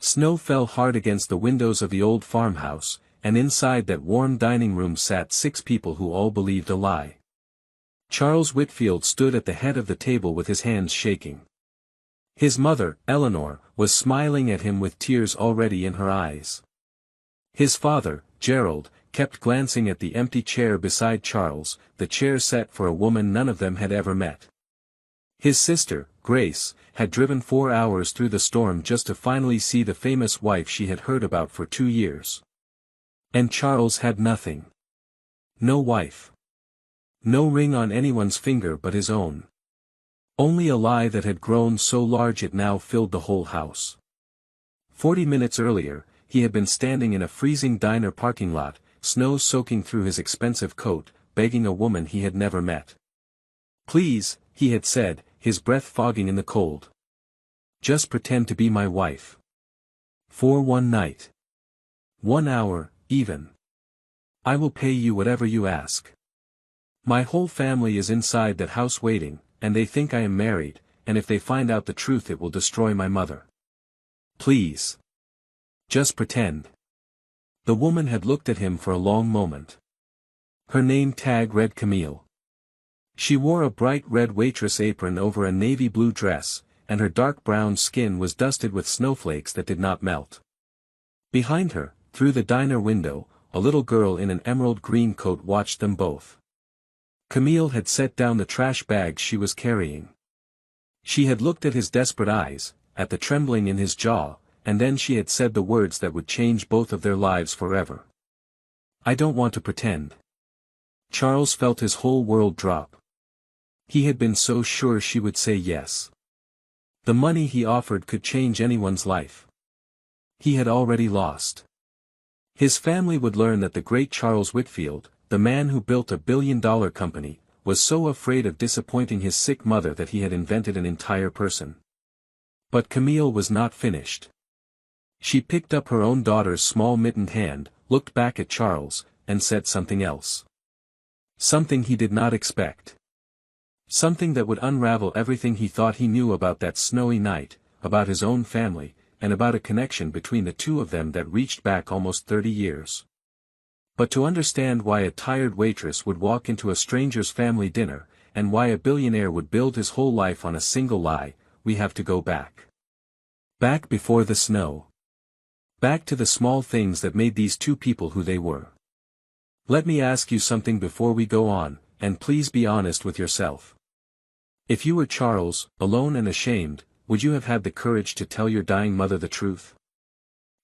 Snow fell hard against the windows of the old farmhouse, and inside that warm dining room sat 6 people who all believed a lie. Charles Whitfield stood at the head of the table with his hands shaking. His mother, Eleanor, was smiling at him with tears already in her eyes. His father, Gerald, kept glancing at the empty chair beside Charles, the chair set for a woman none of them had ever met. His sister, Grace, had driven 4 hours through the storm just to finally see the famous wife she had heard about for 2 years. And Charles had nothing. No wife. No ring on anyone's finger but his own. Only a lie that had grown so large it now filled the whole house. 40 minutes earlier, he had been standing in a freezing diner parking lot, snow soaking through his expensive coat, begging a woman he had never met. "Please," he had said, his breath fogging in the cold. "Just pretend to be my wife. For one night. 1 hour, even. I will pay you whatever you ask. My whole family is inside that house waiting, and they think I am married, and if they find out the truth it will destroy my mother. Please. Just pretend." The woman had looked at him for a long moment. Her name tag read Camille. She wore a bright red waitress apron over a navy blue dress, and her dark brown skin was dusted with snowflakes that did not melt. Behind her, through the diner window, a little girl in an emerald green coat watched them both. Camille had set down the trash bag she was carrying. She had looked at his desperate eyes, at the trembling in his jaw, and then she had said the words that would change both of their lives forever. "I don't want to pretend." Charles felt his whole world drop. He had been so sure she would say yes. The money he offered could change anyone's life. He had already lost. His family would learn that the great Charles Whitfield, the man who built a billion-dollar company, was so afraid of disappointing his sick mother that he had invented an entire person. But Camille was not finished. She picked up her own daughter's small mittened hand, looked back at Charles, and said something else. Something he did not expect. Something that would unravel everything he thought he knew about that snowy night, about his own family, and about a connection between the two of them that reached back almost 30 years. But to understand why a tired waitress would walk into a stranger's family dinner, and why a billionaire would build his whole life on a single lie, we have to go back. Back before the snow. Back to the small things that made these two people who they were. Let me ask you something before we go on, and please be honest with yourself. If you were Charles, alone and ashamed, would you have had the courage to tell your dying mother the truth?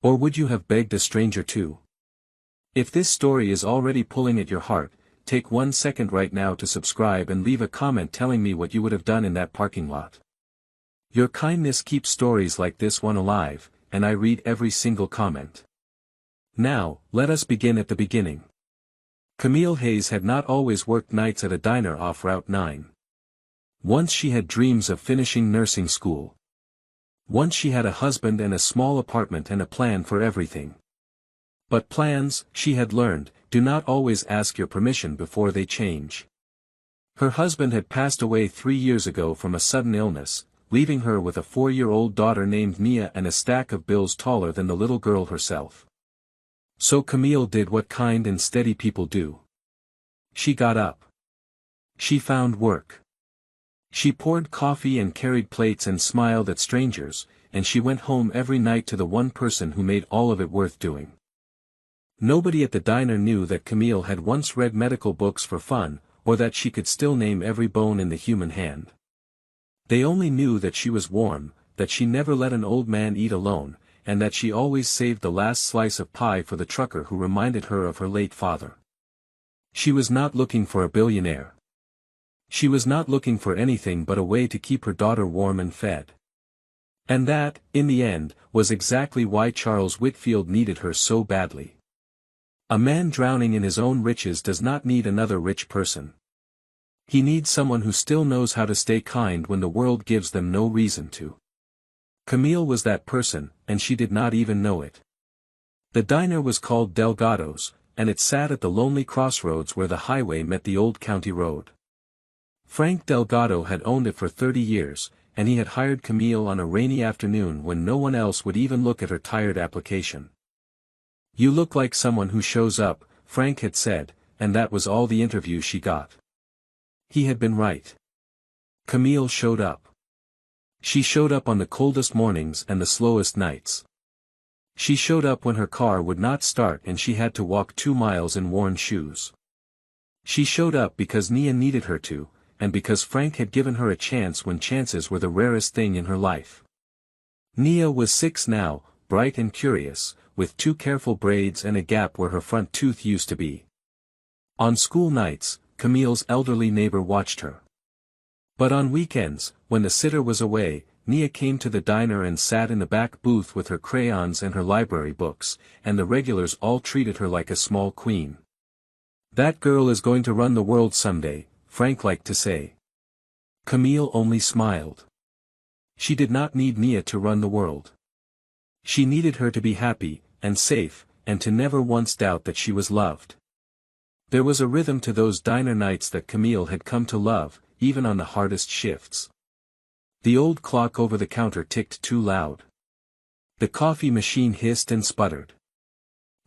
Or would you have begged a stranger to? If this story is already pulling at your heart, take 1 second right now to subscribe and leave a comment telling me what you would have done in that parking lot. Your kindness keeps stories like this one alive, and I read every single comment. Now, let us begin at the beginning. Camille Hayes had not always worked nights at a diner off Route 9. Once she had dreams of finishing nursing school. Once she had a husband and a small apartment and a plan for everything. But plans, she had learned, do not always ask your permission before they change. Her husband had passed away 3 years ago from a sudden illness, leaving her with a 4-year-old daughter named Mia and a stack of bills taller than the little girl herself. So Camille did what kind and steady people do. She got up. She found work. She poured coffee and carried plates and smiled at strangers, and she went home every night to the one person who made all of it worth doing. Nobody at the diner knew that Camille had once read medical books for fun, or that she could still name every bone in the human hand. They only knew that she was warm, that she never let an old man eat alone, and that she always saved the last slice of pie for the trucker who reminded her of her late father. She was not looking for a billionaire. She was not looking for anything but a way to keep her daughter warm and fed. And that, in the end, was exactly why Charles Whitfield needed her so badly. A man drowning in his own riches does not need another rich person. He needs someone who still knows how to stay kind when the world gives them no reason to. Camille was that person, and she did not even know it. The diner was called Delgado's, and it sat at the lonely crossroads where the highway met the old county road. Frank Delgado had owned it for 30 years, and he had hired Camille on a rainy afternoon when no one else would even look at her tired application. "You look like someone who shows up," Frank had said, and that was all the interview she got. He had been right. Camille showed up. She showed up on the coldest mornings and the slowest nights. She showed up when her car would not start and she had to walk 2 miles in worn shoes. She showed up because Nia needed her to, and because Frank had given her a chance when chances were the rarest thing in her life. Nia was 6 now, bright and curious, with 2 careful braids and a gap where her front tooth used to be. On school nights, Camille's elderly neighbor watched her. But on weekends, when the sitter was away, Nia came to the diner and sat in the back booth with her crayons and her library books, and the regulars all treated her like a small queen. "That girl is going to run the world someday," Frank liked to say. Camille only smiled. She did not need Nia to run the world. She needed her to be happy, and safe, and to never once doubt that she was loved. There was a rhythm to those diner nights that Camille had come to love, even on the hardest shifts. The old clock over the counter ticked too loud. The coffee machine hissed and sputtered.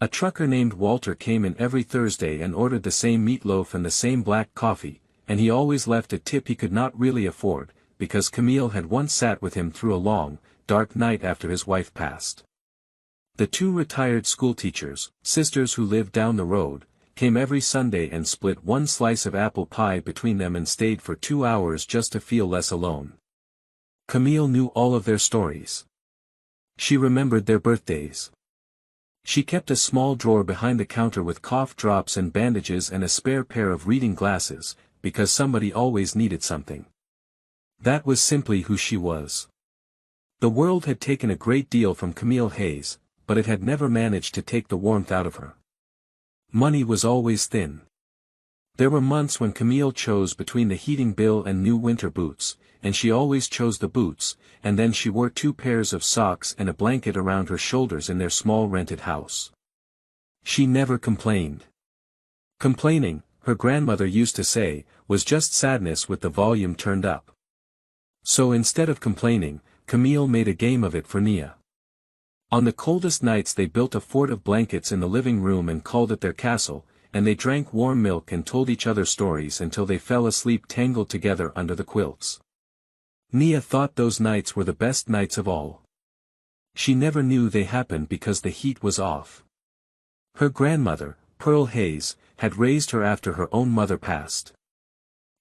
A trucker named Walter came in every Thursday and ordered the same meatloaf and the same black coffee, and he always left a tip he could not really afford, because Camille had once sat with him through a long, dark night after his wife passed. The 2 retired schoolteachers, sisters who lived down the road, came every Sunday and split 1 slice of apple pie between them and stayed for 2 hours just to feel less alone. Camille knew all of their stories. She remembered their birthdays. She kept a small drawer behind the counter with cough drops and bandages and a spare pair of reading glasses, because somebody always needed something. That was simply who she was. The world had taken a great deal from Camille Hayes, but it had never managed to take the warmth out of her. Money was always thin. There were months when Camille chose between the heating bill and new winter boots, and she always chose the boots, and then she wore 2 pairs of socks and a blanket around her shoulders in their small rented house. She never complained. Complaining, her grandmother used to say, was just sadness with the volume turned up. So instead of complaining, Camille made a game of it for Nia. On the coldest nights they built a fort of blankets in the living room and called it their castle, and they drank warm milk and told each other stories until they fell asleep tangled together under the quilts. Nia thought those nights were the best nights of all. She never knew they happened because the heat was off. Her grandmother, Pearl Hayes, had raised her after her own mother passed.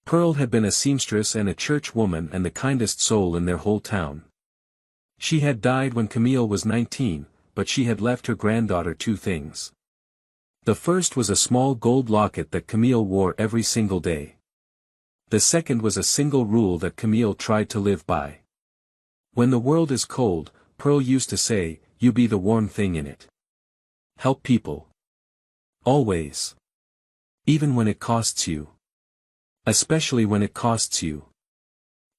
Pearl had been a seamstress and a church woman and the kindest soul in their whole town. She had died when Camille was 19, but she had left her granddaughter 2 things. The first was a small gold locket that Camille wore every single day. The second was a single rule that Camille tried to live by. When the world is cold, Pearl used to say, you be the warm thing in it. Help people. Always. Even when it costs you. Especially when it costs you.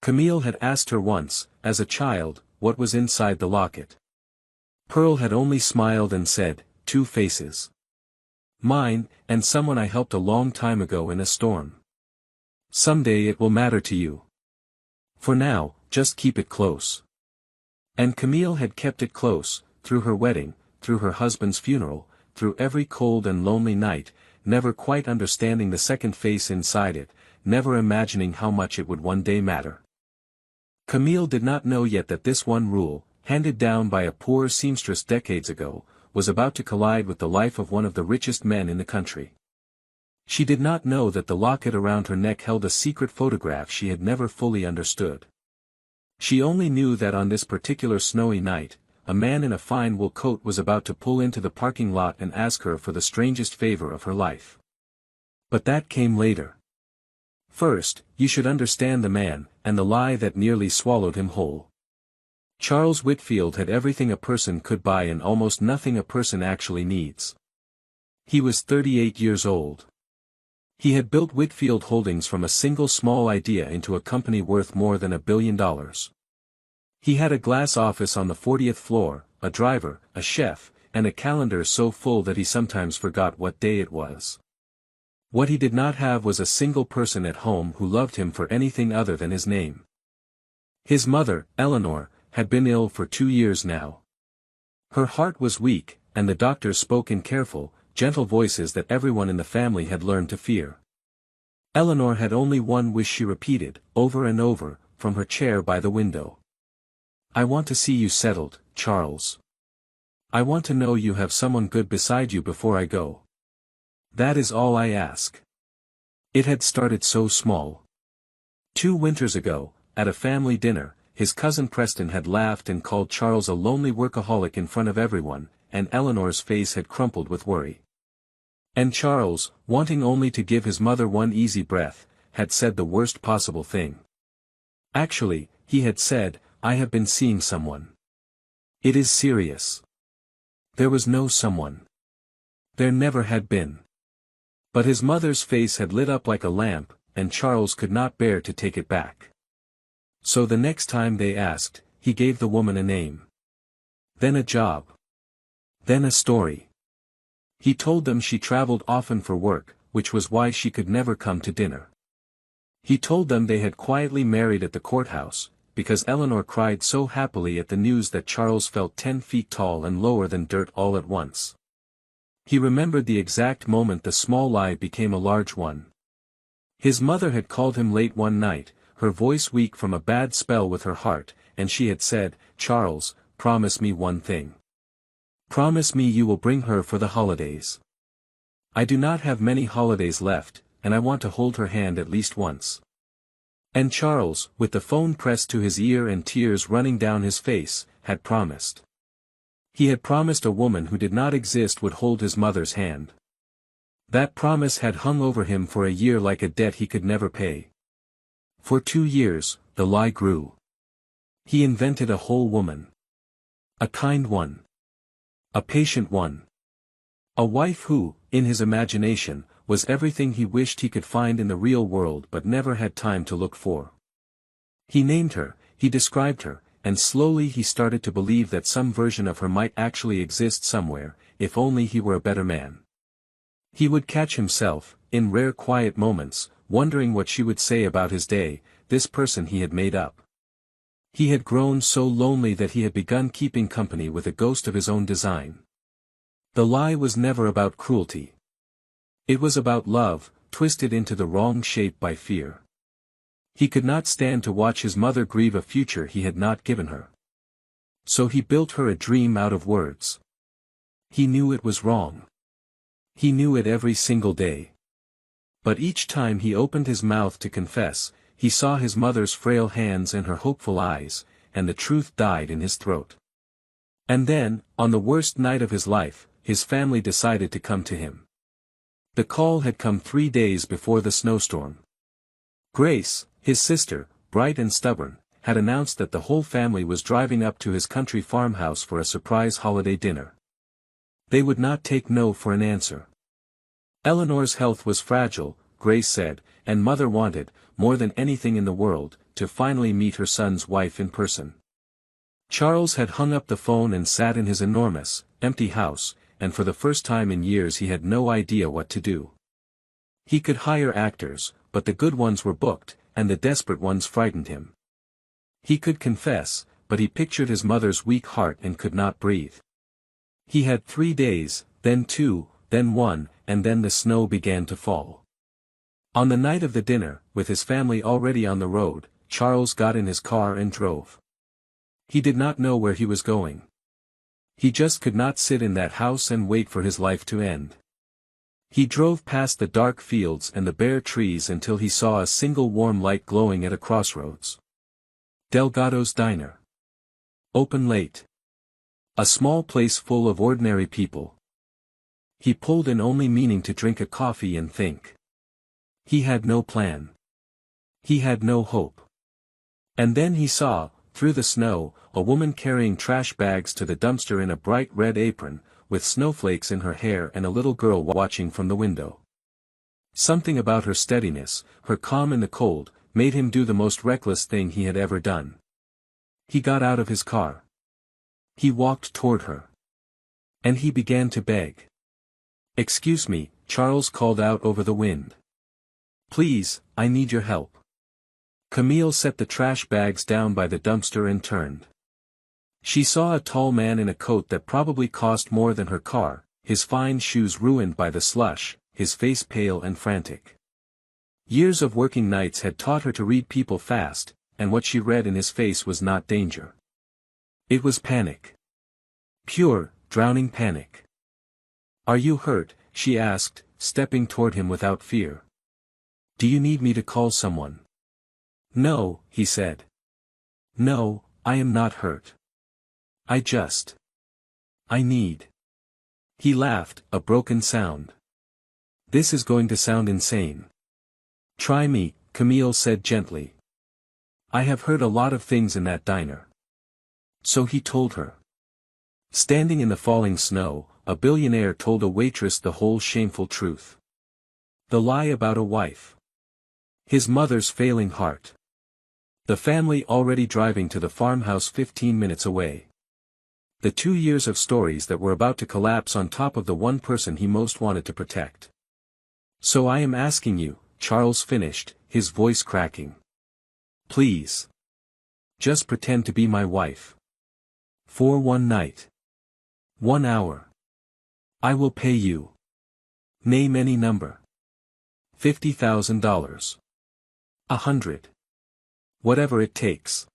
Camille had asked her once, as a child, what was inside the locket. Pearl had only smiled and said, 2 faces. Mine, and someone I helped a long time ago in a storm. Someday it will matter to you. For now, just keep it close. And Camille had kept it close, through her wedding, through her husband's funeral, through every cold and lonely night, never quite understanding the second face inside it, never imagining how much it would one day matter. Camille did not know yet that this one rule, handed down by a poor seamstress decades ago, was about to collide with the life of one of the richest men in the country. She did not know that the locket around her neck held a secret photograph she had never fully understood. She only knew that on this particular snowy night, a man in a fine wool coat was about to pull into the parking lot and ask her for the strangest favor of her life. But that came later. First, you should understand the man, and the lie that nearly swallowed him whole. Charles Whitfield had everything a person could buy and almost nothing a person actually needs. He was 38 years old. He had built Whitfield Holdings from a single small idea into a company worth more than $1 billion. He had a glass office on the 40th floor, a driver, a chef, and a calendar so full that he sometimes forgot what day it was. What he did not have was a single person at home who loved him for anything other than his name. His mother, Eleanor, had been ill for 2 years now. Her heart was weak, and the doctors spoke in careful, gentle voices that everyone in the family had learned to fear. Eleanor had only one wish she repeated, over and over, from her chair by the window. "I want to see you settled, Charles. I want to know you have someone good beside you before I go. That is all I ask." It had started so small. 2 winters ago, at a family dinner, his cousin Preston had laughed and called Charles a lonely workaholic in front of everyone, and Eleanor's face had crumpled with worry. And Charles, wanting only to give his mother one easy breath, had said the worst possible thing. Actually, he had said, "I have been seeing someone. It is serious." There was no someone. There never had been. But his mother's face had lit up like a lamp, and Charles could not bear to take it back. So the next time they asked, he gave the woman a name. Then a job. Then a story. He told them she traveled often for work, which was why she could never come to dinner. He told them they had quietly married at the courthouse, because Eleanor cried so happily at the news that Charles felt 10 feet tall and lower than dirt all at once. He remembered the exact moment the small lie became a large one. His mother had called him late one night, her voice weak from a bad spell with her heart, and she had said, "Charles, promise me one thing. Promise me you will bring her for the holidays. I do not have many holidays left, and I want to hold her hand at least once." And Charles, with the phone pressed to his ear and tears running down his face, had promised. He had promised a woman who did not exist would hold his mother's hand. That promise had hung over him for a year like a debt he could never pay. For 2 years, the lie grew. He invented a whole woman. A kind one. A patient one. A wife who, in his imagination, was everything he wished he could find in the real world but never had time to look for. He named her, he described her, and slowly he started to believe that some version of her might actually exist somewhere, if only he were a better man. He would catch himself, in rare quiet moments, wondering what she would say about his day, this person he had made up. He had grown so lonely that he had begun keeping company with a ghost of his own design. The lie was never about cruelty. It was about love, twisted into the wrong shape by fear. He could not stand to watch his mother grieve a future he had not given her. So he built her a dream out of words. He knew it was wrong. He knew it every single day. But each time he opened his mouth to confess, he saw his mother's frail hands and her hopeful eyes, and the truth died in his throat. And then, on the worst night of his life, his family decided to come to him. The call had come 3 days before the snowstorm. Grace, his sister, bright and stubborn, had announced that the whole family was driving up to his country farmhouse for a surprise holiday dinner. They would not take no for an answer. Eleanor's health was fragile, Grace said, and Mother wanted, more than anything in the world, to finally meet her son's wife in person. Charles had hung up the phone and sat in his enormous, empty house, and for the first time in years he had no idea what to do. He could hire actors, but the good ones were booked, and the desperate ones frightened him. He could confess, but he pictured his mother's weak heart and could not breathe. He had 3 days, then 2, then 1, and then the snow began to fall. On the night of the dinner, with his family already on the road, Charles got in his car and drove. He did not know where he was going. He just could not sit in that house and wait for his life to end. He drove past the dark fields and the bare trees until he saw a single warm light glowing at a crossroads. Delgado's Diner. Open late. A small place full of ordinary people. He pulled in only meaning to drink a coffee and think. He had no plan. He had no hope. And then he saw, through the snow, a woman carrying trash bags to the dumpster in a bright red apron, with snowflakes in her hair and a little girl watching from the window. Something about her steadiness, her calm in the cold, made him do the most reckless thing he had ever done. He got out of his car. He walked toward her. And he began to beg. "Excuse me," Charles called out over the wind. "Please, I need your help. Camille set the trash bags down by the dumpster and turned. She saw a tall man in a coat that probably cost more than her car, his fine shoes ruined by the slush, his face pale and frantic. Years of working nights had taught her to read people fast, and what she read in his face was not danger. It was panic. Pure, drowning panic. "Are you hurt?" she asked, stepping toward him without fear. "Do you need me to call someone?" "No," he said. "No, I am not hurt. I need." He laughed, a broken sound. "This is going to sound insane." "Try me," Camille said gently. "I have heard a lot of things in that diner." So he told her. Standing in the falling snow, a billionaire told a waitress the whole shameful truth. The lie about a wife. His mother's failing heart. The family already driving to the farmhouse 15 minutes away. The 2 years of stories that were about to collapse on top of the one person he most wanted to protect. "So I am asking you," Charles finished, his voice cracking. "Please. Just pretend to be my wife. For one night. 1 hour. I will pay you. Name any number. $50,000. 100. Whatever it takes.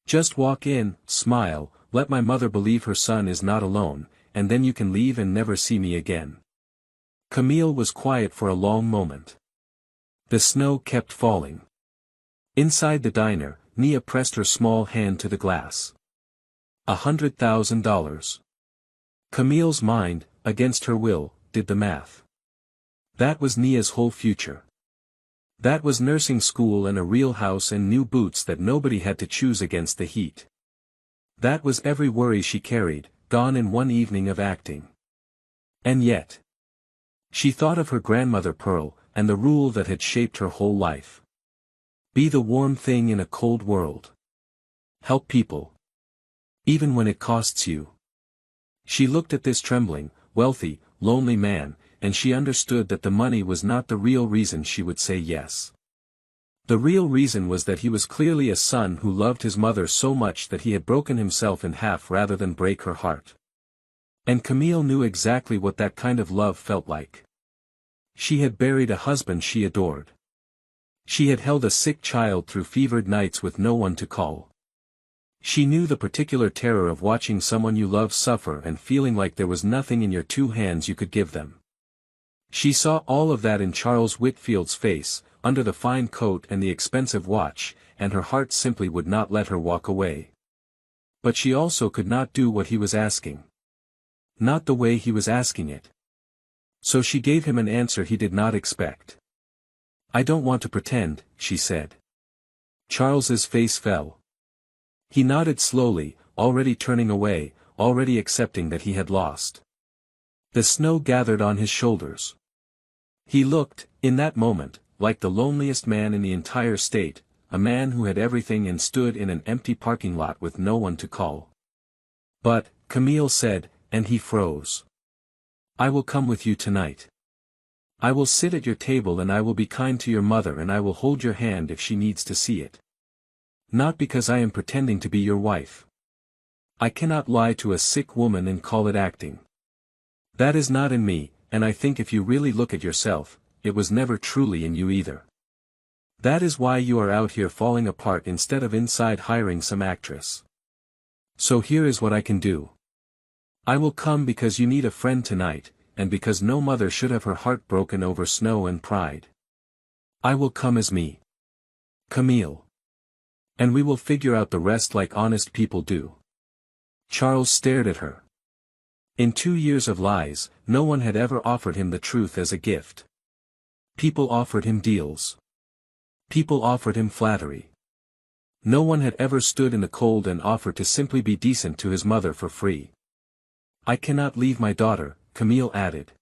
Just walk in, smile, let my mother believe her son is not alone, and then you can leave and never see me again." Camille was quiet for a long moment. The snow kept falling. Inside the diner, Nia pressed her small hand to the glass. $100,000. Camille's mind, against her will, did the math. That was Nia's whole future. That was nursing school and a real house and new boots that nobody had to choose against the heat. That was every worry she carried, gone in one evening of acting. And yet. She thought of her grandmother Pearl, and the rule that had shaped her whole life. Be the warm thing in a cold world. Help people. Even when it costs you. She looked at this trembling, wealthy, lonely man, and she understood that the money was not the real reason she would say yes. The real reason was that he was clearly a son who loved his mother so much that he had broken himself in half rather than break her heart. And Camille knew exactly what that kind of love felt like. She had buried a husband she adored. She had held a sick child through fevered nights with no one to call. She knew the particular terror of watching someone you love suffer and feeling like there was nothing in your 2 hands you could give them. She saw all of that in Charles Whitfield's face, under the fine coat and the expensive watch, and her heart simply would not let her walk away. But she also could not do what he was asking. Not the way he was asking it. So she gave him an answer he did not expect. "I don't want to pretend," she said. Charles's face fell. He nodded slowly, already turning away, already accepting that he had lost. The snow gathered on his shoulders. He looked, in that moment, like the loneliest man in the entire state, a man who had everything and stood in an empty parking lot with no one to call. "But," Camille said, and he froze. "I will come with you tonight. I will sit at your table and I will be kind to your mother and I will hold your hand if she needs to see it. Not because I am pretending to be your wife. I cannot lie to a sick woman and call it acting. That is not in me, and I think if you really look at yourself, it was never truly in you either. That is why you are out here falling apart instead of inside hiring some actress. So here is what I can do. I will come because you need a friend tonight, and because no mother should have her heart broken over snow and pride. I will come as me. Camille. And we will figure out the rest like honest people do." Charles stared at her. In 2 years of lies, no one had ever offered him the truth as a gift. People offered him deals. People offered him flattery. No one had ever stood in the cold and offered to simply be decent to his mother for free. "I cannot leave my daughter," Camille added.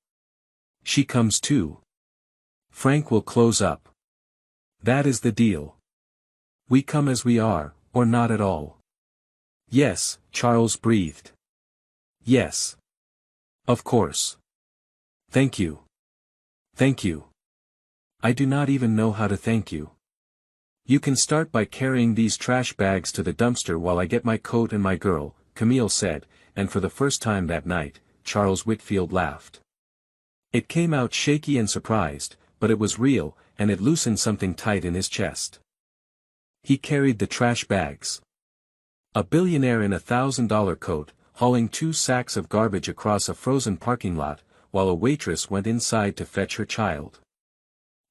"She comes too. Frank will close up. That is the deal. We come as we are, or not at all." "Yes," Charles breathed. "Yes. Of course. Thank you. Thank you. I do not even know how to thank you." You can start by carrying these trash bags to the dumpster while I get my coat and my girl, Camille said, and for the first time that night, Charles Whitfield laughed. It came out shaky and surprised, but it was real, and it loosened something tight in his chest. He carried the trash bags. A billionaire in $1,000 coat, hauling 2 sacks of garbage across a frozen parking lot, while a waitress went inside to fetch her child.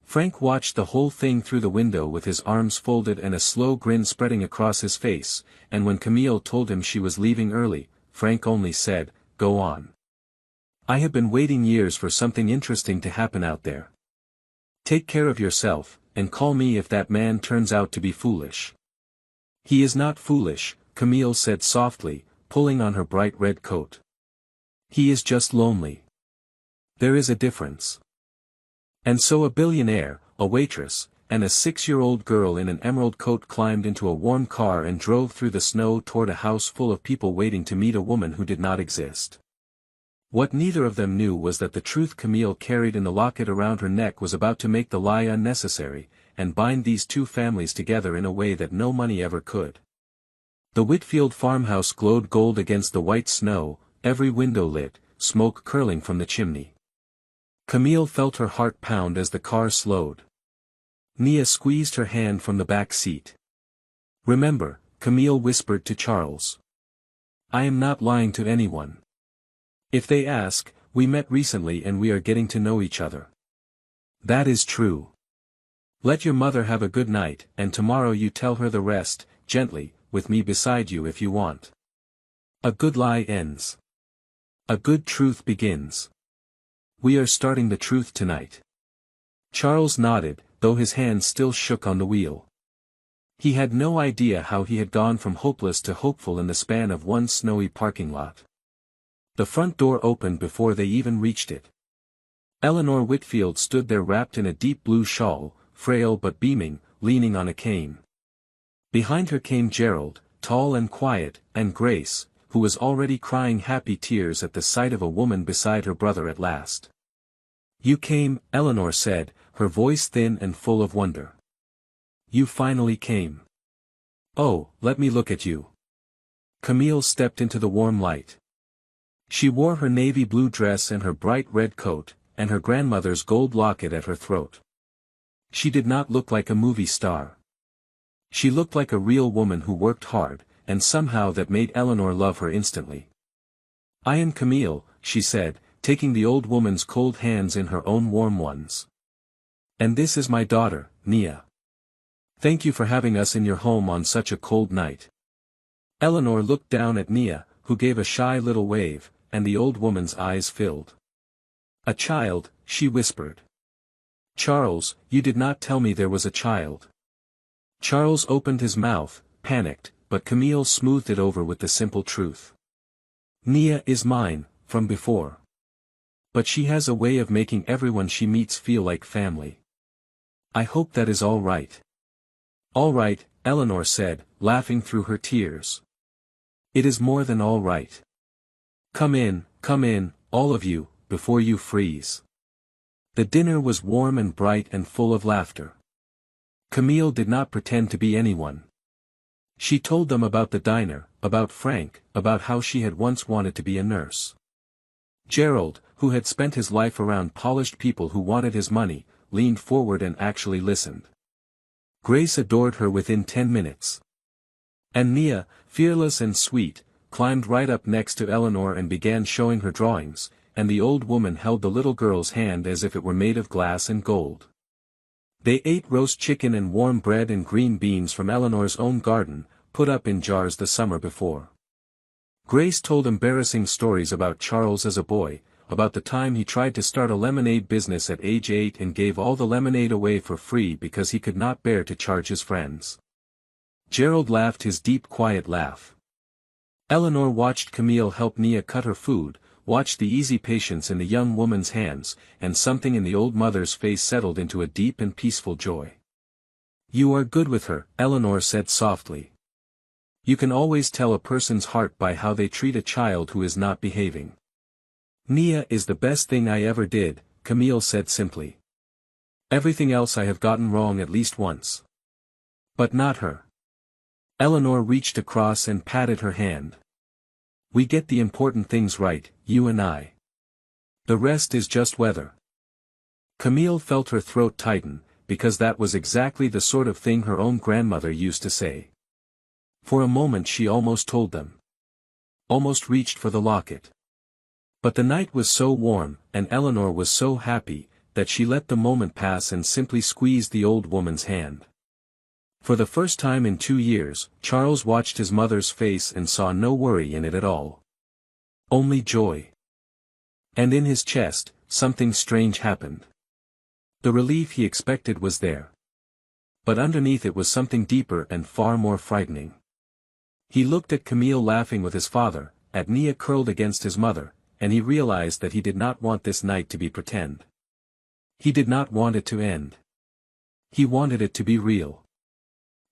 Frank watched the whole thing through the window with his arms folded and a slow grin spreading across his face, and when Camille told him she was leaving early, Frank only said, "Go on. I have been waiting years for something interesting to happen out there. Take care of yourself, and call me if that man turns out to be foolish." "He is not foolish," Camille said softly, pulling on her bright red coat. "He is just lonely. There is a difference." And so a billionaire, a waitress, and a 6-year-old girl in an emerald coat climbed into a warm car and drove through the snow toward a house full of people waiting to meet a woman who did not exist. What neither of them knew was that the truth Camille carried in the locket around her neck was about to make the lie unnecessary, and bind these two families together in a way that no money ever could. The Whitfield farmhouse glowed gold against the white snow, every window lit, smoke curling from the chimney. Camille felt her heart pound as the car slowed. Nia squeezed her hand from the back seat. "Remember," Camille whispered to Charles. "I am not lying to anyone. If they ask, we met recently and we are getting to know each other. That is true. Let your mother have a good night, and tomorrow you tell her the rest, gently, with me beside you if you want. A good lie ends. A good truth begins. We are starting the truth tonight." Charles nodded, though his hand still shook on the wheel. He had no idea how he had gone from hopeless to hopeful in the span of one snowy parking lot. The front door opened before they even reached it. Eleanor Whitfield stood there wrapped in a deep blue shawl, frail but beaming, leaning on a cane. Behind her came Gerald, tall and quiet, and Grace, who was already crying happy tears at the sight of a woman beside her brother at last. "You came," Eleanor said, her voice thin and full of wonder. "You finally came. Oh, let me look at you." Camille stepped into the warm light. She wore her navy blue dress and her bright red coat, and her grandmother's gold locket at her throat. She did not look like a movie star. She looked like a real woman who worked hard, and somehow that made Eleanor love her instantly. "I am Camille," she said, taking the old woman's cold hands in her own warm ones. "And this is my daughter, Nia. Thank you for having us in your home on such a cold night." Eleanor looked down at Nia, who gave a shy little wave, and the old woman's eyes filled. "A child," she whispered. "Charles, you did not tell me there was a child." Charles opened his mouth, panicked, but Camille smoothed it over with the simple truth. "Nia is mine, from before. But she has a way of making everyone she meets feel like family. I hope that is all right." "All right," Eleanor said, laughing through her tears. "It is more than all right. Come in, all of you, before you freeze." The dinner was warm and bright and full of laughter. Camille did not pretend to be anyone. She told them about the diner, about Frank, about how she had once wanted to be a nurse. Gerald, who had spent his life around polished people who wanted his money, leaned forward and actually listened. Grace adored her within 10 minutes. And Nia, fearless and sweet, climbed right up next to Eleanor and began showing her drawings, and the old woman held the little girl's hand as if it were made of glass and gold. They ate roast chicken and warm bread and green beans from Eleanor's own garden, put up in jars the summer before. Grace told embarrassing stories about Charles as a boy, about the time he tried to start a lemonade business at age 8 and gave all the lemonade away for free because he could not bear to charge his friends. Gerald laughed his deep quiet laugh. Eleanor watched Camille help Nia cut her food, watched the easy patience in the young woman's hands, and something in the old mother's face settled into a deep and peaceful joy. "You are good with her," Eleanor said softly. "You can always tell a person's heart by how they treat a child who is not behaving." "Nia is the best thing I ever did," Camille said simply. "Everything else I have gotten wrong at least once." But not her. Eleanor reached across and patted her hand. We get the important things right, you and I. The rest is just weather. Camille felt her throat tighten, because that was exactly the sort of thing her own grandmother used to say. For a moment she almost told them. Almost reached for the locket. But the night was so warm, and Eleanor was so happy, that she let the moment pass and simply squeezed the old woman's hand. For the first time in 2 years, Charles watched his mother's face and saw no worry in it at all. Only joy. And in his chest, something strange happened. The relief he expected was there. But underneath it was something deeper and far more frightening. He looked at Camille laughing with his father, at Nia curled against his mother, and he realized that he did not want this night to be pretend. He did not want it to end. He wanted it to be real.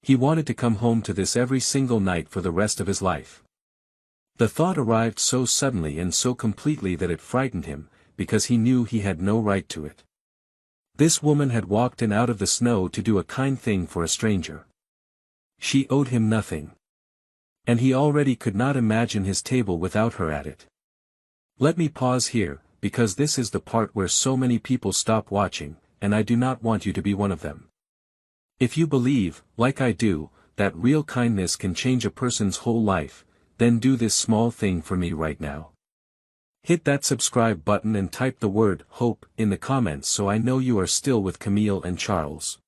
He wanted to come home to this every single night for the rest of his life. The thought arrived so suddenly and so completely that it frightened him, because he knew he had no right to it. This woman had walked in out of the snow to do a kind thing for a stranger. She owed him nothing. And he already could not imagine his table without her at it. Let me pause here, because this is the part where so many people stop watching, and I do not want you to be one of them. If you believe, like I do, that real kindness can change a person's whole life, then do this small thing for me right now. Hit that subscribe button and type the word hope in the comments so I know you are still with Camille and Charles.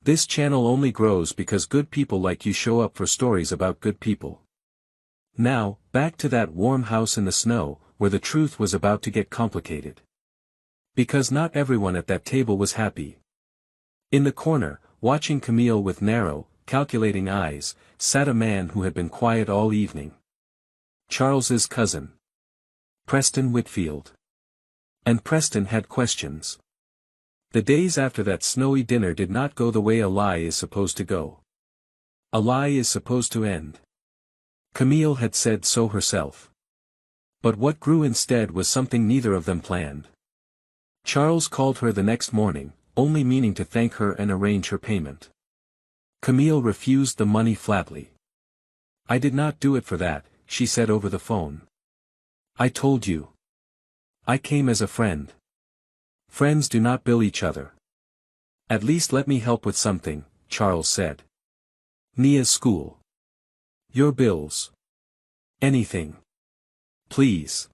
This channel only grows because good people like you show up for stories about good people. Now, back to that warm house in the snow, where the truth was about to get complicated. Because not everyone at that table was happy. In the corner, watching Camille with narrow, calculating eyes, sat a man who had been quiet all evening. Charles's cousin. Preston Whitfield. And Preston had questions. The days after that snowy dinner did not go the way a lie is supposed to go. A lie is supposed to end. Camille had said so herself. But what grew instead was something neither of them planned. Charles called her the next morning, only meaning to thank her and arrange her payment. Camille refused the money flatly. I did not do it for that, she said over the phone. I told you. I came as a friend. Friends do not bill each other. At least let me help with something, Charles said. Nia's school. Your bills. Anything. Please.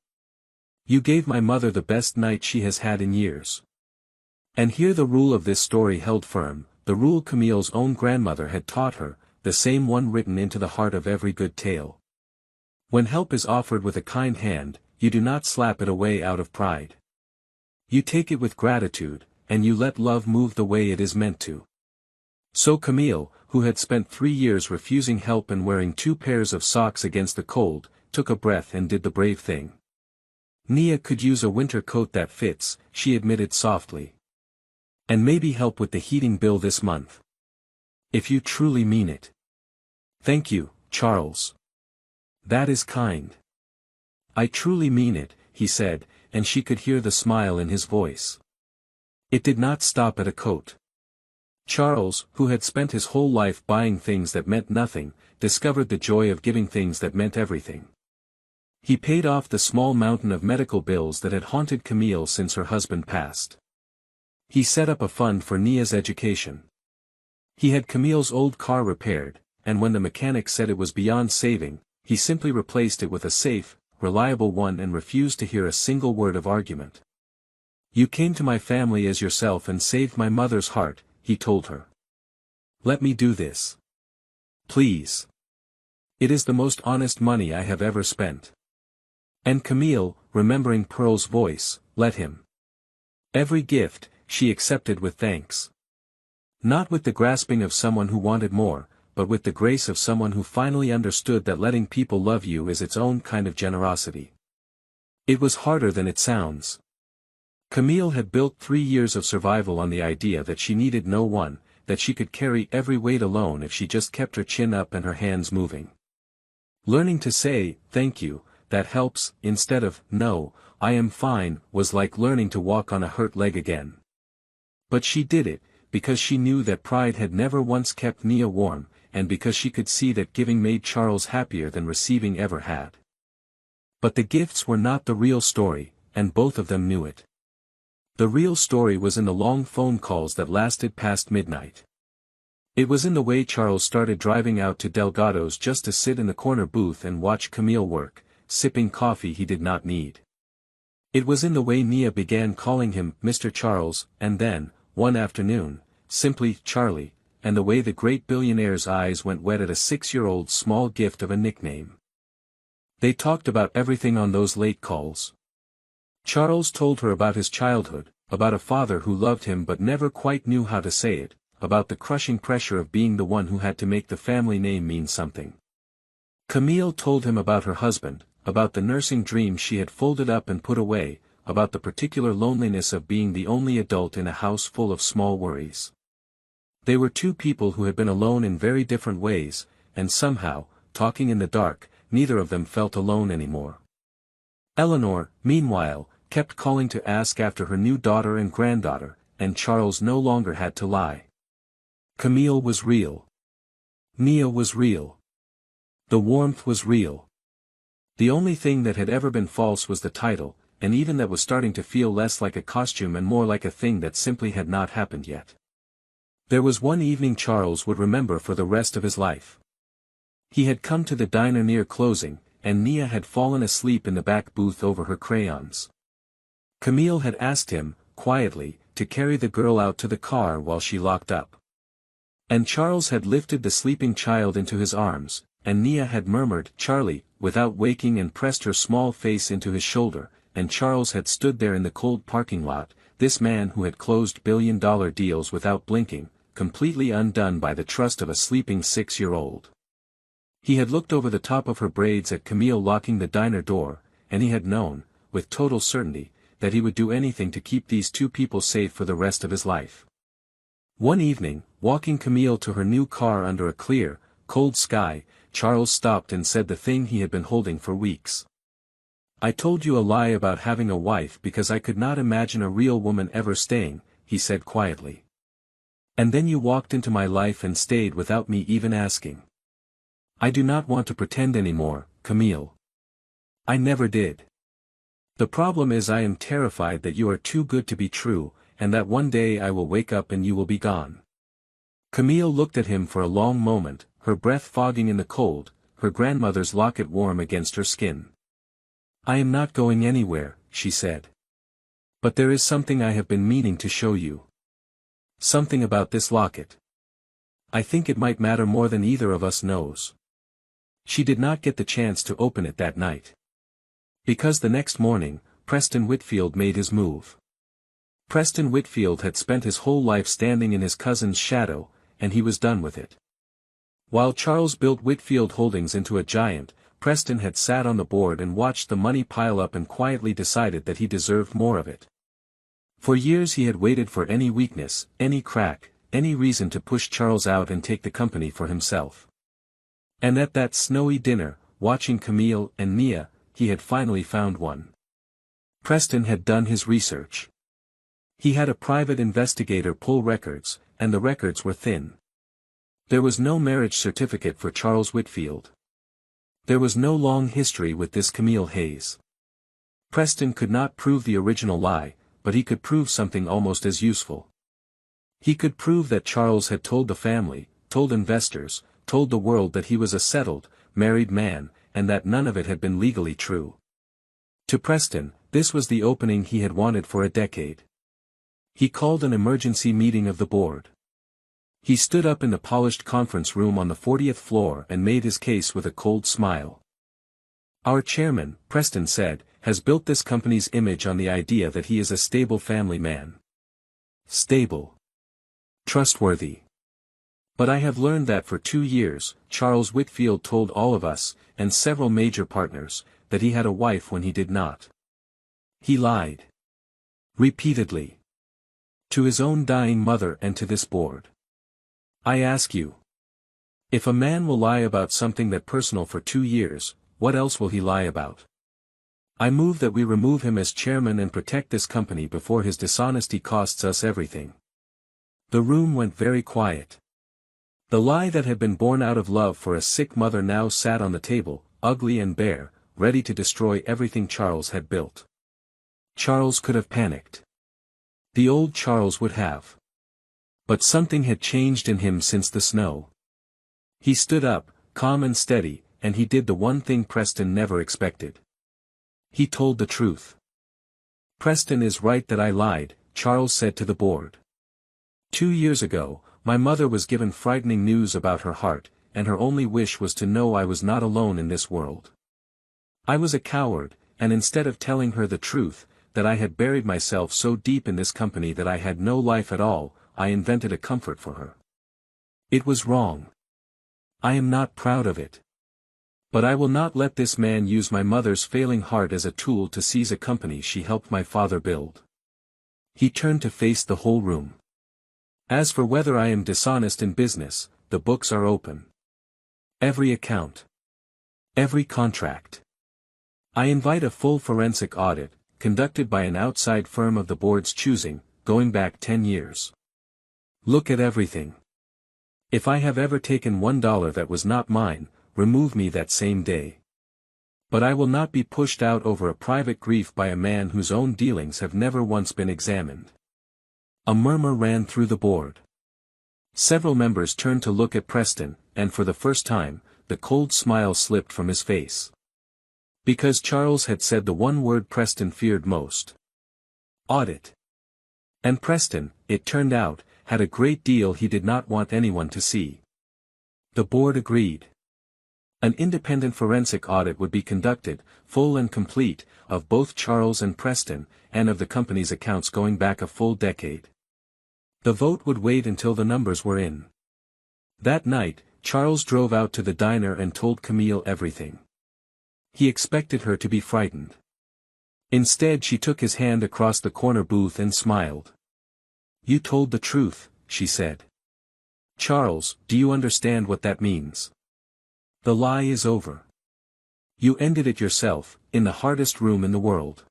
You gave my mother the best night she has had in years. And here the rule of this story held firm, the rule Camille's own grandmother had taught her, the same one written into the heart of every good tale. When help is offered with a kind hand, you do not slap it away out of pride. You take it with gratitude, and you let love move the way it is meant to. So Camille, who had spent 3 years refusing help and wearing 2 pairs of socks against the cold, took a breath and did the brave thing. Nia could use a winter coat that fits, she admitted softly. And maybe help with the heating bill this month. If you truly mean it. Thank you, Charles. That is kind. I truly mean it, he said, and she could hear the smile in his voice. It did not stop at a coat. Charles, who had spent his whole life buying things that meant nothing, discovered the joy of giving things that meant everything. He paid off the small mountain of medical bills that had haunted Camille since her husband passed. He set up a fund for Nia's education. He had Camille's old car repaired, and when the mechanic said it was beyond saving, he simply replaced it with a safe, reliable one and refused to hear a single word of argument. You came to my family as yourself and saved my mother's heart, he told her. Let me do this. Please. It is the most honest money I have ever spent. And Camille, remembering Pearl's voice, let him. Every gift, she accepted with thanks. Not with the grasping of someone who wanted more, but with the grace of someone who finally understood that letting people love you is its own kind of generosity. It was harder than it sounds. Camille had built 3 years of survival on the idea that she needed no one, that she could carry every weight alone if she just kept her chin up and her hands moving. Learning to say, thank you, that helps, instead of, no, I am fine, was like learning to walk on a hurt leg again. But she did it, because she knew that pride had never once kept Nia warm, and because she could see that giving made Charles happier than receiving ever had. But the gifts were not the real story, and both of them knew it. The real story was in the long phone calls that lasted past midnight. It was in the way Charles started driving out to Delgado's just to sit in the corner booth and watch Camille work, sipping coffee he did not need. It was in the way Nia began calling him Mr. Charles, and then, one afternoon, simply Charlie, and the way the great billionaire's eyes went wet at a 6-year-old's small gift of a nickname. They talked about everything on those late calls. Charles told her about his childhood, about a father who loved him but never quite knew how to say it, about the crushing pressure of being the one who had to make the family name mean something. Camille told him about her husband, about the nursing dream she had folded up and put away, about the particular loneliness of being the only adult in a house full of small worries. They were two people who had been alone in very different ways, and somehow, talking in the dark, neither of them felt alone anymore. Eleanor, meanwhile, kept calling to ask after her new daughter and granddaughter, and Charles no longer had to lie. Camille was real. Nia was real. The warmth was real. The only thing that had ever been false was the title, and even that was starting to feel less like a costume and more like a thing that simply had not happened yet. There was one evening Charles would remember for the rest of his life. He had come to the diner near closing, and Nia had fallen asleep in the back booth over her crayons. Camille had asked him, quietly, to carry the girl out to the car while she locked up. And Charles had lifted the sleeping child into his arms, and Nia had murmured, "Charlie," without waking and pressed her small face into his shoulder, and Charles had stood there in the cold parking lot, this man who had closed billion-dollar deals without blinking, completely undone by the trust of a sleeping 6-year-old. He had looked over the top of her braids at Camille locking the diner door, and he had known, with total certainty, that he would do anything to keep these two people safe for the rest of his life. One evening, walking Camille to her new car under a clear, cold sky, Charles stopped and said the thing he had been holding for weeks. "I told you a lie about having a wife because I could not imagine a real woman ever staying," he said quietly. "And then you walked into my life and stayed without me even asking. I do not want to pretend anymore, Camille. I never did. The problem is I am terrified that you are too good to be true, and that one day I will wake up and you will be gone." Camille looked at him for a long moment, her breath fogging in the cold, her grandmother's locket warm against her skin. "I am not going anywhere," she said. "But there is something I have been meaning to show you. Something about this locket. I think it might matter more than either of us knows." She did not get the chance to open it that night. Because the next morning, Preston Whitfield made his move. Preston Whitfield had spent his whole life standing in his cousin's shadow, and he was done with it. While Charles built Whitfield Holdings into a giant, Preston had sat on the board and watched the money pile up and quietly decided that he deserved more of it. For years he had waited for any weakness, any crack, any reason to push Charles out and take the company for himself. And at that snowy dinner, watching Camille and Nia, he had finally found one. Preston had done his research. He had a private investigator pull records, and the records were thin. There was no marriage certificate for Charles Whitfield. There was no long history with this Camille Hayes. Preston could not prove the original lie, but he could prove something almost as useful. He could prove that Charles had told the family, told investors, told the world that he was a settled, married man, and that none of it had been legally true. To Preston, this was the opening he had wanted for a decade. He called an emergency meeting of the board. He stood up in the polished conference room on the 40th floor and made his case with a cold smile. "Our chairman," Preston said, "has built this company's image on the idea that he is a stable family man. Stable. Trustworthy. But I have learned that for 2 years, Charles Whitfield told all of us, and several major partners, that he had a wife when he did not. He lied. Repeatedly. To his own dying mother and to this board. I ask you. If a man will lie about something that personal for 2 years, what else will he lie about? I move that we remove him as chairman and protect this company before his dishonesty costs us everything." The room went very quiet. The lie that had been born out of love for a sick mother now sat on the table, ugly and bare, ready to destroy everything Charles had built. Charles could have panicked. The old Charles would have. But something had changed in him since the snow. He stood up, calm and steady, and he did the one thing Preston never expected. He told the truth. "Preston is right that I lied," Charles said to the board. 2 years ago, my mother was given frightening news about her heart, and her only wish was to know I was not alone in this world. I was a coward, and instead of telling her the truth, that I had buried myself so deep in this company that I had no life at all, I invented a comfort for her. It was wrong. I am not proud of it. But I will not let this man use my mother's failing heart as a tool to seize a company she helped my father build. He turned to face the whole room. As for whether I am dishonest in business, the books are open. Every account. Every contract. I invite a full forensic audit, conducted by an outside firm of the board's choosing, going back 10 years. Look at everything. If I have ever taken $1 that was not mine, remove me that same day. But I will not be pushed out over a private grief by a man whose own dealings have never once been examined. A murmur ran through the board. Several members turned to look at Preston, and for the first time, the cold smile slipped from his face. Because Charles had said the one word Preston feared most. Audit. And Preston, it turned out, had a great deal he did not want anyone to see. The board agreed. An independent forensic audit would be conducted, full and complete, of both Charles and Preston, and of the company's accounts going back a full decade. The vote would wait until the numbers were in. That night, Charles drove out to the diner and told Camille everything. He expected her to be frightened. Instead, she took his hand across the corner booth and smiled. "You told the truth," she said. "Charles, do you understand what that means? The lie is over. You ended it yourself, in the hardest room in the world.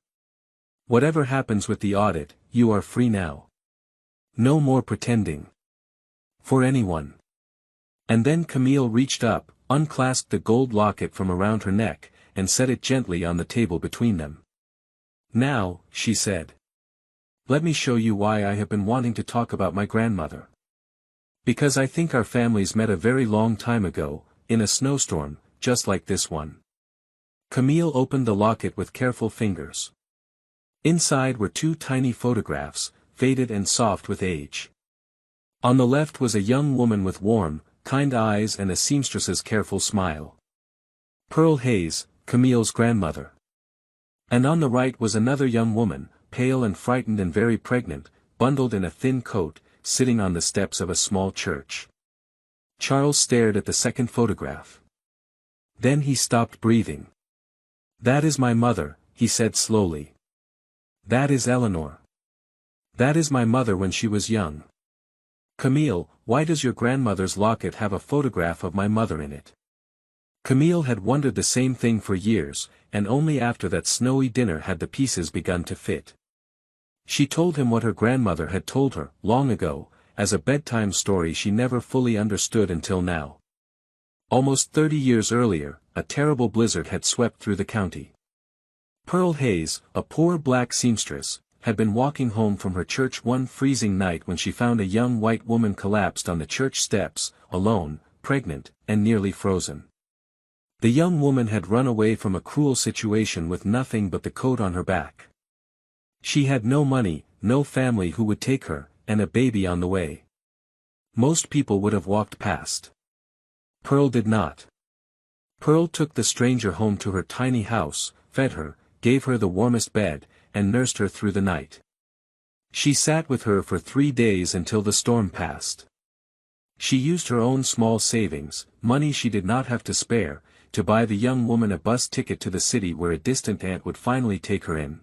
Whatever happens with the audit, you are free now. No more pretending. For anyone." And then Camille reached up, unclasped the gold locket from around her neck, and set it gently on the table between them. "Now," she said. "Let me show you why I have been wanting to talk about my grandmother. Because I think our families met a very long time ago, in a snowstorm, just like this one." Camille opened the locket with careful fingers. Inside were 2 tiny photographs, faded and soft with age. On the left was a young woman with warm, kind eyes and a seamstress's careful smile. Pearl Hayes, Camille's grandmother. And on the right was another young woman, pale and frightened and very pregnant, bundled in a thin coat, sitting on the steps of a small church. Charles stared at the second photograph. Then he stopped breathing. "That is my mother," he said slowly. "That is Eleanor. That is my mother when she was young. Camille, why does your grandmother's locket have a photograph of my mother in it?" Camille had wondered the same thing for years, and only after that snowy dinner had the pieces begun to fit. She told him what her grandmother had told her, long ago, as a bedtime story she never fully understood until now. Almost 30 years earlier, a terrible blizzard had swept through the county. Pearl Hayes, a poor black seamstress, had been walking home from her church one freezing night when she found a young white woman collapsed on the church steps, alone, pregnant, and nearly frozen. The young woman had run away from a cruel situation with nothing but the coat on her back. She had no money, no family who would take her, and a baby on the way. Most people would have walked past. Pearl did not. Pearl took the stranger home to her tiny house, fed her, gave her the warmest bed, and nursed her through the night. She sat with her for 3 days until the storm passed. She used her own small savings, money she did not have to spare, to buy the young woman a bus ticket to the city where a distant aunt would finally take her in.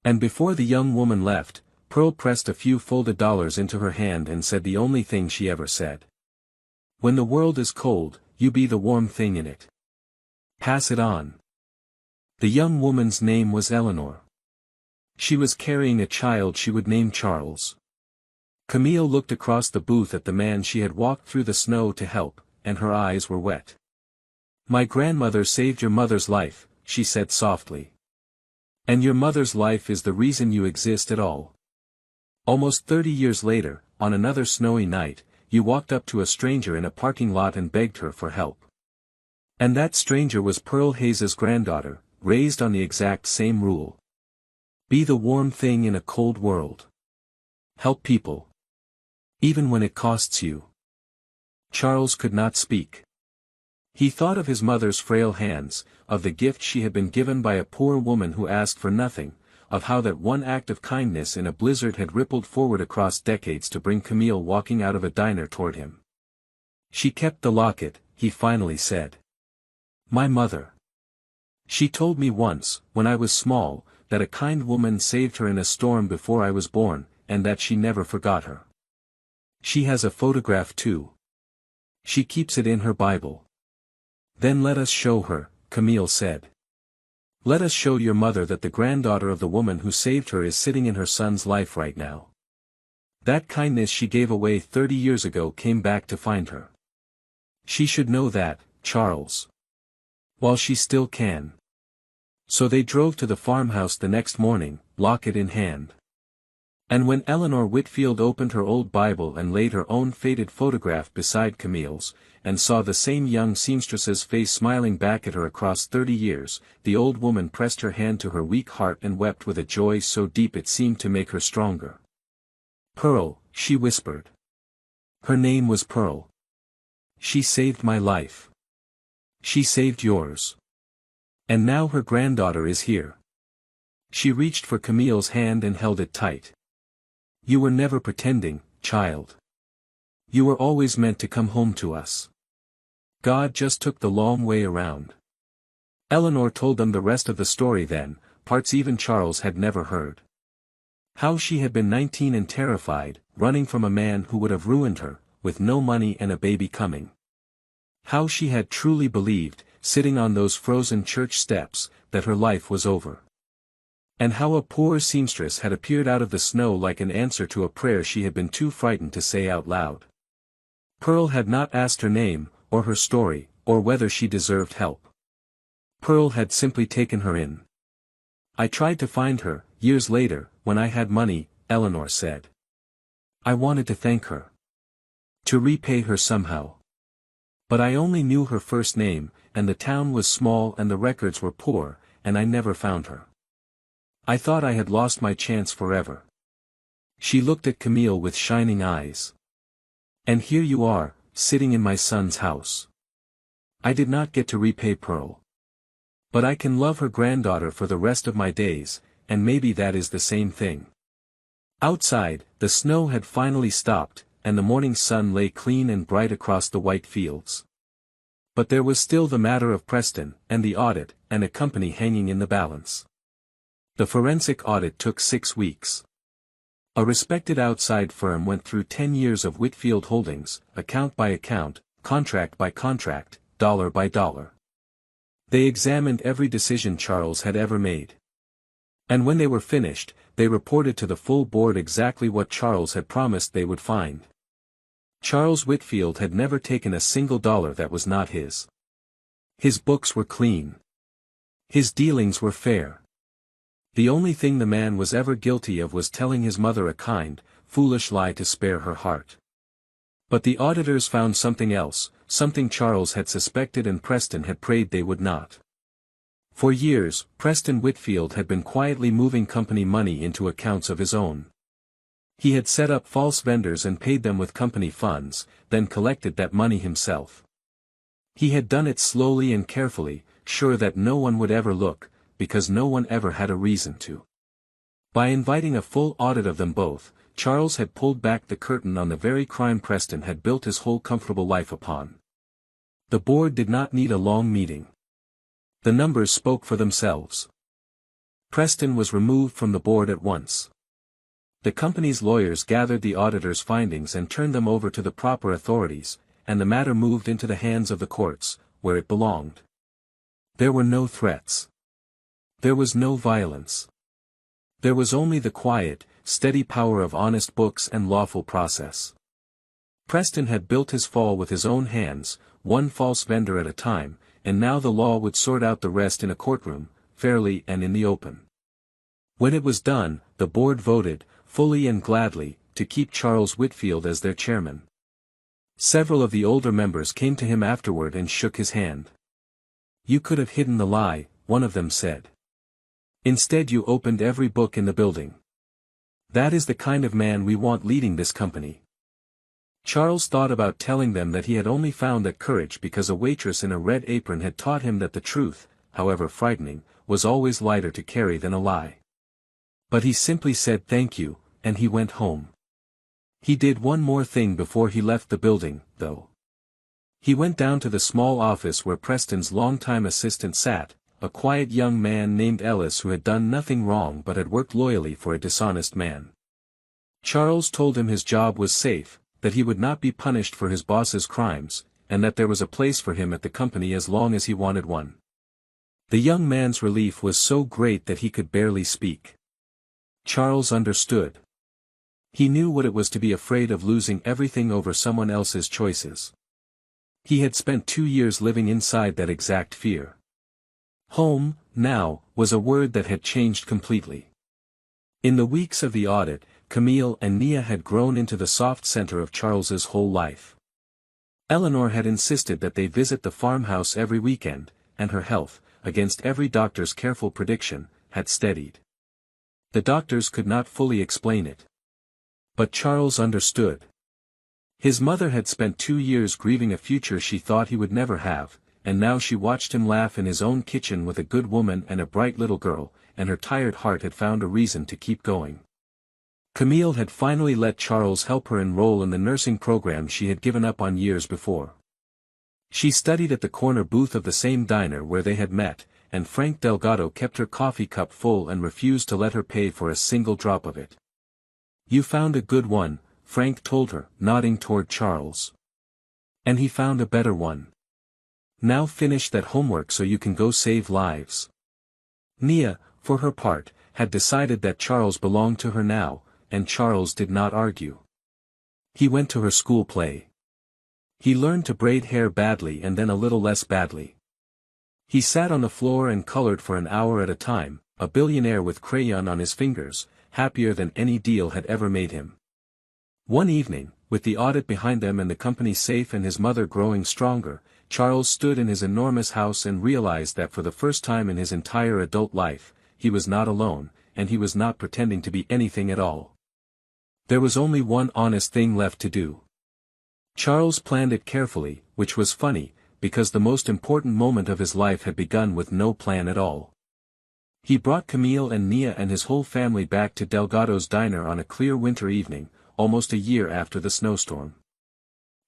And before the young woman left, Pearl pressed a few folded dollars into her hand and said the only thing she ever said. "When the world is cold, you be the warm thing in it. Pass it on." The young woman's name was Eleanor. She was carrying a child she would name Charles. Camille looked across the booth at the man she had walked through the snow to help, and her eyes were wet. "My grandmother saved your mother's life," she said softly. "And your mother's life is the reason you exist at all." Almost 30 years later, on another snowy night, you walked up to a stranger in a parking lot and begged her for help. And that stranger was Pearl Hayes's granddaughter, raised on the exact same rule. Be the warm thing in a cold world. Help people. Even when it costs you. Charles could not speak. He thought of his mother's frail hands, of the gift she had been given by a poor woman who asked for nothing, of how that one act of kindness in a blizzard had rippled forward across decades to bring Camille walking out of a diner toward him. "She kept the locket," he finally said. "My mother. She told me once, when I was small, that a kind woman saved her in a storm before I was born, and that she never forgot her. She has a photograph too. She keeps it in her Bible." "Then let us show her," Camille said. "Let us show your mother that the granddaughter of the woman who saved her is sitting in her son's life right now. That kindness she gave away 30 years ago came back to find her. She should know that, Charles. While she still can." So they drove to the farmhouse the next morning, locket in hand. And when Eleanor Whitfield opened her old Bible and laid her own faded photograph beside Camille's, and saw the same young seamstress's face smiling back at her across 30 years, the old woman pressed her hand to her weak heart and wept with a joy so deep it seemed to make her stronger. "Pearl," she whispered. Her name was Pearl. "She saved my life. She saved yours. And now her granddaughter is here." She reached for Camille's hand and held it tight. "You were never pretending, child. You were always meant to come home to us. God just took the long way around." Eleanor told them the rest of the story then, parts even Charles had never heard. How she had been 19 and terrified, running from a man who would have ruined her, with no money and a baby coming. How she had truly believed, sitting on those frozen church steps, that her life was over. And how a poor seamstress had appeared out of the snow like an answer to a prayer she had been too frightened to say out loud. Pearl had not asked her name, or her story, or whether she deserved help. Pearl had simply taken her in. "I tried to find her, years later, when I had money," Eleanor said. "I wanted to thank her. To repay her somehow. But I only knew her first name, and the town was small and the records were poor, and I never found her. I thought I had lost my chance forever." She looked at Camille with shining eyes. "And here you are, sitting in my son's house. I did not get to repay Pearl. But I can love her granddaughter for the rest of my days, and maybe that is the same thing." Outside, the snow had finally stopped, and the morning sun lay clean and bright across the white fields. But there was still the matter of Preston, and the audit, and a company hanging in the balance. The forensic audit took 6 weeks. A respected outside firm went through 10 years of Whitfield holdings, account by account, contract by contract, dollar by dollar. They examined every decision Charles had ever made. And when they were finished, they reported to the full board exactly what Charles had promised they would find. Charles Whitfield had never taken a single dollar that was not his. His books were clean. His dealings were fair. The only thing the man was ever guilty of was telling his mother a kind, foolish lie to spare her heart. But the auditors found something else, something Charles had suspected and Preston had prayed they would not. For years, Preston Whitfield had been quietly moving company money into accounts of his own. He had set up false vendors and paid them with company funds, then collected that money himself. He had done it slowly and carefully, sure that no one would ever look, because no one ever had a reason to. By inviting a full audit of them both, Charles had pulled back the curtain on the very crime Preston had built his whole comfortable life upon. The board did not need a long meeting. The numbers spoke for themselves. Preston was removed from the board at once. The company's lawyers gathered the auditor's findings and turned them over to the proper authorities, and the matter moved into the hands of the courts, where it belonged. There were no threats. There was no violence. There was only the quiet, steady power of honest books and lawful process. Preston had built his fall with his own hands, one false vendor at a time, and now the law would sort out the rest in a courtroom, fairly and in the open. When it was done, the board voted, fully and gladly, to keep Charles Whitfield as their chairman. Several of the older members came to him afterward and shook his hand. "You could have hidden the lie," one of them said. "Instead you opened every book in the building. That is the kind of man we want leading this company." Charles thought about telling them that he had only found that courage because a waitress in a red apron had taught him that the truth, however frightening, was always lighter to carry than a lie. But he simply said thank you, and he went home. He did one more thing before he left the building, though. He went down to the small office where Preston's longtime assistant sat, a quiet young man named Ellis who had done nothing wrong but had worked loyally for a dishonest man. Charles told him his job was safe, that he would not be punished for his boss's crimes, and that there was a place for him at the company as long as he wanted one. The young man's relief was so great that he could barely speak. Charles understood. He knew what it was to be afraid of losing everything over someone else's choices. He had spent 2 years living inside that exact fear. Home, now, was a word that had changed completely. In the weeks of the audit, Camille and Nia had grown into the soft center of Charles's whole life. Eleanor had insisted that they visit the farmhouse every weekend, and her health, against every doctor's careful prediction, had steadied. The doctors could not fully explain it. But Charles understood. His mother had spent 2 years grieving a future she thought he would never have, and now she watched him laugh in his own kitchen with a good woman and a bright little girl, and her tired heart had found a reason to keep going. Camille had finally let Charles help her enroll in the nursing program she had given up on years before. She studied at the corner booth of the same diner where they had met, and Frank Delgado kept her coffee cup full and refused to let her pay for a single drop of it. "You found a good one," Frank told her, nodding toward Charles. "And he found a better one. Now finish that homework so you can go save lives." Nia, for her part, had decided that Charles belonged to her now, and Charles did not argue. He went to her school play. He learned to braid hair badly and then a little less badly. He sat on the floor and colored for an hour at a time, a billionaire with crayon on his fingers, happier than any deal had ever made him. One evening, with the audit behind them and the company safe and his mother growing stronger, Charles stood in his enormous house and realized that for the first time in his entire adult life, he was not alone, and he was not pretending to be anything at all. There was only one honest thing left to do. Charles planned it carefully, which was funny, because the most important moment of his life had begun with no plan at all. He brought Camille and Nia and his whole family back to Delgado's diner on a clear winter evening, almost a year after the snowstorm.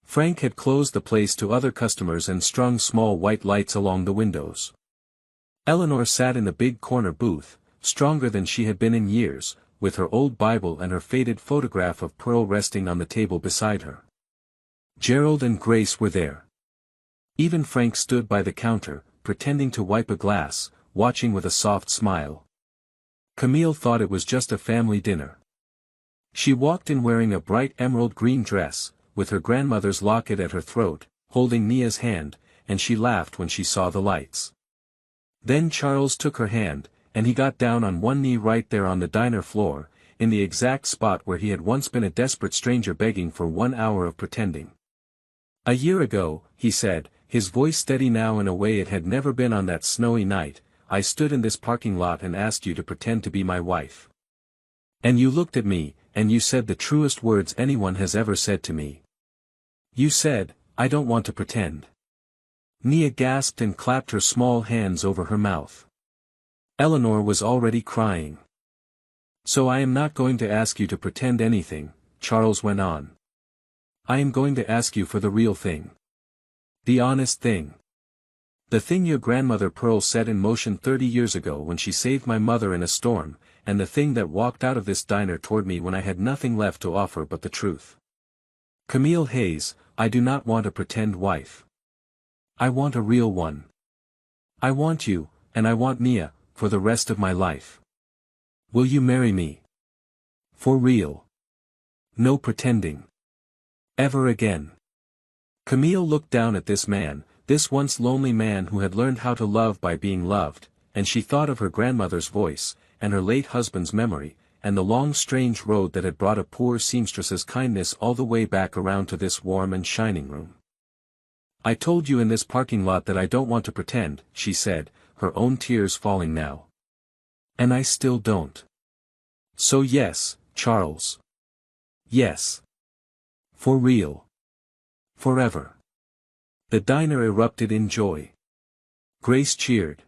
Frank had closed the place to other customers and strung small white lights along the windows. Eleanor sat in the big corner booth, stronger than she had been in years, with her old Bible and her faded photograph of Pearl resting on the table beside her. Gerald and Grace were there. Even Frank stood by the counter, pretending to wipe a glass, watching with a soft smile. Camille thought it was just a family dinner. She walked in wearing a bright emerald green dress, with her grandmother's locket at her throat, holding Nia's hand, and she laughed when she saw the lights. Then Charles took her hand, and he got down on one knee right there on the diner floor, in the exact spot where he had once been a desperate stranger begging for 1 hour of pretending. "A year ago," he said, his voice steady now in a way it had never been on that snowy night, "I stood in this parking lot and asked you to pretend to be my wife. And you looked at me, and you said the truest words anyone has ever said to me. You said, 'I don't want to pretend.'" Nia gasped and clapped her small hands over her mouth. Eleanor was already crying. "So I am not going to ask you to pretend anything," Charles went on. "I am going to ask you for the real thing. The honest thing. The thing your grandmother Pearl set in motion 30 years ago when she saved my mother in a storm, and the thing that walked out of this diner toward me when I had nothing left to offer but the truth. Camille Hayes, I do not want a pretend wife. I want a real one. I want you, and I want Nia, for the rest of my life. Will you marry me?" For real. No pretending. Ever again. Camille looked down at this man, this once lonely man who had learned how to love by being loved, and she thought of her grandmother's voice, and her late husband's memory, and the long strange road that had brought a poor seamstress's kindness all the way back around to this warm and shining room. "I told you in this parking lot that I don't want to pretend," she said, her own tears falling now. "And I still don't. So yes, Charles. Yes. For real. Forever." The diner erupted in joy. Grace cheered.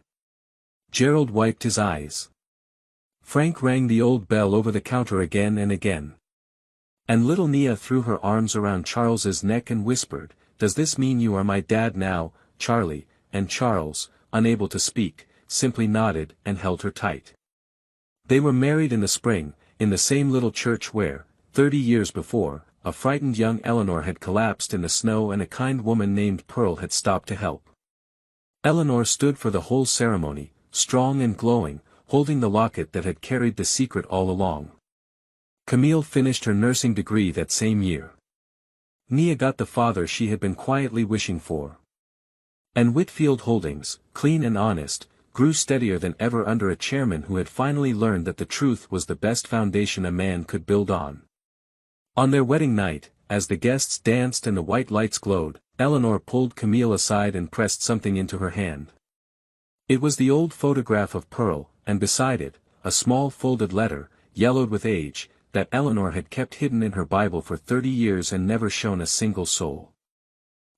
Gerald wiped his eyes. Frank rang the old bell over the counter again and again. And little Nia threw her arms around Charles's neck and whispered, "Does this mean you are my dad now, Charlie?" And Charles, unable to speak, simply nodded and held her tight. They were married in the spring, in the same little church where, 30 years before, a frightened young Eleanor had collapsed in the snow and a kind woman named Pearl had stopped to help. Eleanor stood for the whole ceremony, strong and glowing, holding the locket that had carried the secret all along. Camille finished her nursing degree that same year. Nia got the father she had been quietly wishing for. And Whitfield Holdings, clean and honest, grew steadier than ever under a chairman who had finally learned that the truth was the best foundation a man could build on. On their wedding night, as the guests danced and the white lights glowed, Eleanor pulled Camille aside and pressed something into her hand. It was the old photograph of Pearl, and beside it, a small folded letter, yellowed with age, that Eleanor had kept hidden in her Bible for 30 years and never shown a single soul.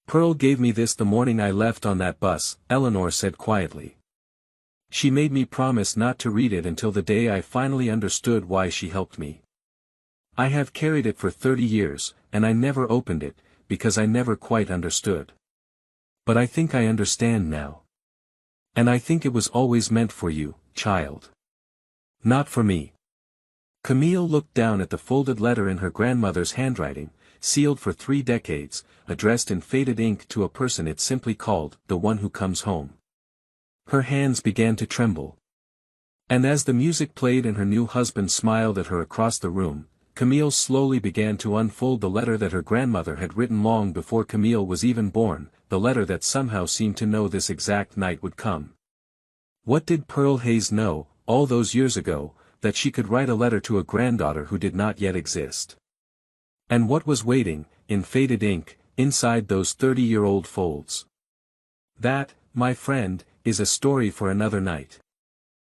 "Pearl gave me this the morning I left on that bus," Eleanor said quietly. "She made me promise not to read it until the day I finally understood why she helped me. I have carried it for 30 years, and I never opened it, because I never quite understood. But I think I understand now. And I think it was always meant for you, child. Not for me." Camille looked down at the folded letter in her grandmother's handwriting, sealed for 3 decades, addressed in faded ink to a person it simply called, "The One Who Comes Home." Her hands began to tremble. And as the music played and her new husband smiled at her across the room, Camille slowly began to unfold the letter that her grandmother had written long before Camille was even born, the letter that somehow seemed to know this exact night would come. What did Pearl Hayes know, all those years ago, that she could write a letter to a granddaughter who did not yet exist? And what was waiting, in faded ink, inside those 30-year-old folds? That, my friend, is a story for another night.